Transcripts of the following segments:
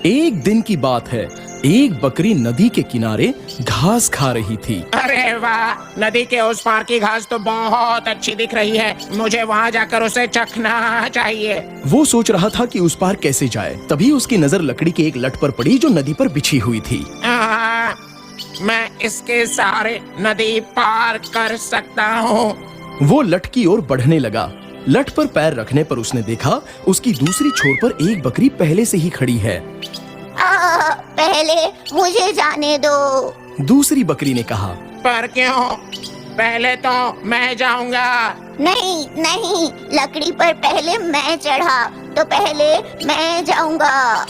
एक दिन की बात है, एक बकरी नदी के किनारे घास खा रही थी। अरे वाह, नदी के उस पार की घास तो बहुत अच्छी दिख रही है। मुझे वहाँ जाकर उसे चखना चाहिए। वो सोच रहा था कि उस पार कैसे जाए। तभी उसकी नजर लकड़ी के एक लट पर पड़ी जो नदी पर बिछी हुई थी। मैं इसके सहारे नदी पार कर सकता हूँ। वो लट की ओर बढ़ने लगा। लट पर पैर रखने पर उसने देखा उसकी दूसरी छोर पर एक बकरी पहले से ही खड़ी है। पहले मुझे जाने दो। दूसरी बकरी ने कहा। पर क्यों? पहले तो मैं जाऊंगा। नहीं नहीं, लकड़ी पर पहले मैं चढ़ा तो पहले मैं जाऊंगा।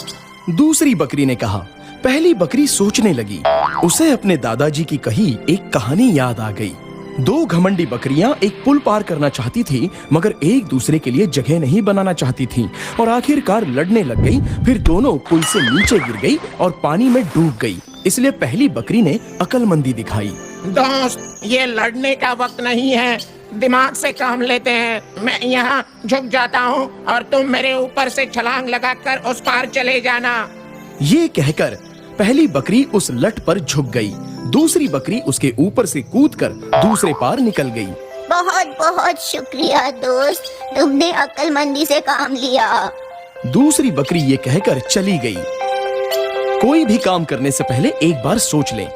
दूसरी बकरी ने कहा। पहली बकरी सोचने लगी। उसे अपने दादाजी की कही एक कहानी याद आ गई। दो घमंडी बकरियां एक पुल पार करना चाहती थी, मगर एक दूसरे के लिए जगह नहीं बनाना चाहती थी और आखिरकार लड़ने लग गई। फिर दोनों पुल से नीचे गिर गई और पानी में डूब गई। इसलिए पहली बकरी ने अक्लमंदी दिखाई। दोस्त, ये लड़ने का वक्त नहीं है, दिमाग से काम लेते हैं। मैं यहाँ झुक जाता हूँ और तुम मेरे ऊपर से छलांग लगाकर उस पार चले जाना। ये कहकर पहली बकरी उस लट पर झुक गई। दूसरी बकरी उसके ऊपर से कूदकर दूसरे पार निकल गई। बहुत बहुत शुक्रिया दोस्त, तुमने अक्लमंदी से काम लिया। दूसरी बकरी ये कहकर चली गई। कोई भी काम करने से पहले एक बार सोच लें।